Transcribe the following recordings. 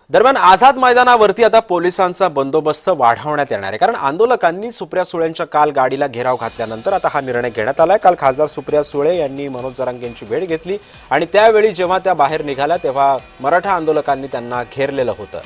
दरम्यान आझाद मैदानावरती आता पोलिसांचा बंदोबस्त वाढवण्यात येणार आहे, कारण आंदोलकांनी सुप्रिया सुळेंच्या काल गाडीला घेराव घातल्यानंतर आता हा निर्णय घेण्यात आलाय। काल खासदार सुप्रिया सुळे यांनी मनोज जरांगे यांची भेट घेतली आणि त्यावेळी जेव्हा त्या बाहेर निघाल्या तेव्हा मराठा आंदोलकांनी त्यांना घेरलेलं होतं।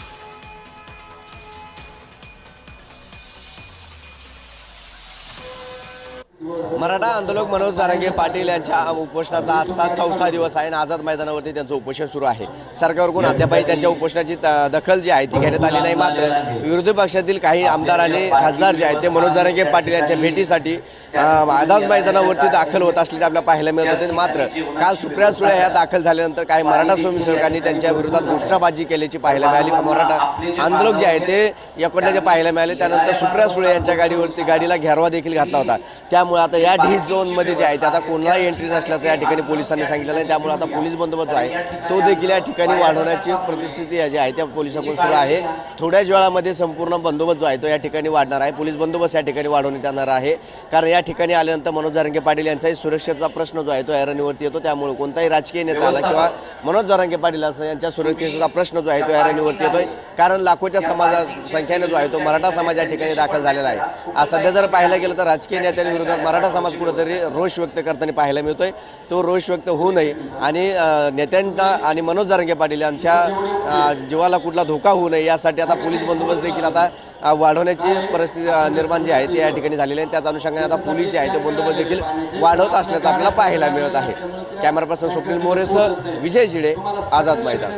मराठा आंदोलक मनोज जरांगे पाटील यांच्या उपोषणाचा आजचा चौथा दिवस आहे आणि आझाद मैदानावरती त्यांचं उपोषण सुरू आहे। सरकारकडून अद्यापही त्यांच्या उपोषणाची दखल जी आहे ती घेण्यात आली नाही। मात्र विरोधी पक्षातील काही आमदार आणि खासदार जे आहेत ते मनोज जरांगे पाटील यांच्या भेटीसाठी आझाद मैदानावरती दाखल होत असल्याचे आपल्याला पाहायला मिळत होते। मात्र काल सुप्रिया सुळे ह्या दाखल झाल्यानंतर काही मराठा स्वयंसेवकांनी त्यांच्या विरोधात घोषणाबाजी केल्याची पाहायला मिळाली। मराठा आंदोलक जे आहेत ते एकवटल्याचे पाहायला मिळाले। त्यानंतर सुप्रिया सुळे यांच्या गाडीला घेरवा देखील घातला होता। त्यामुळे आता या डी झोनमध्ये जे आहे ते आता कोणालाही एंट्री नसल्याचं या ठिकाणी पोलिसांनी सांगितलेलं आहे। त्यामुळे आता पोलीस बंदोबस्त आहे तो देखील या ठिकाणी वाढवण्याची परिस्थिती जी आहे त्या पोलिसांकडून सुरू आहे। थोड्याच वेळामध्ये संपूर्ण बंदोबस्त जो आहे तो या ठिकाणी वाढणार आहे। पोलीस बंदोबस्त या ठिकाणी वाढवण्यात येणार आहे, कारण या ठिकाणी आल्यानंतर मनोज जरांगे पाटील यांचाही सुरक्षेचा प्रश्न जो आहे तो ऐरणीवरती येतो। त्यामुळे कोणताही राजकीय नेत्याला किंवा मनोज जरांगे पाटील यांच्या सुरक्षेचा प्रश्न जो आहे तो ऐरणीवरती येतोय, कारण लाखोच्या संख्येने जो आहे तो मराठा समाज या ठिकाणी दाखल झालेला आहे। सध्या जर पाहायला गेलं तर राजकीय नेत्यांविरोधात मराठा समाज कुठेतरी रोष व्यक्त करताना पाहायला मिळतोय। तो रोष व्यक्त होऊ नये आणि नेत्यांना आणि मनोज जरांगे पाटील यांच्या जीवाला कुठला धोका होऊ नये यासाठी आता पोलीस बंदोबस्त देखील आता वाढवण्याची परिस्थिती निर्माण जी आहे ती या ठिकाणी झालेली आहे। त्याच अनुषंगाने आता पोलीस जे आहे तो बंदोबस्त देखील वाढवत असल्याचं आपल्याला पाहायला मिळत आहे। कॅमेरा पर्सन स्वप्नील मोरेसह विजय झिडे, आझाद मैदान।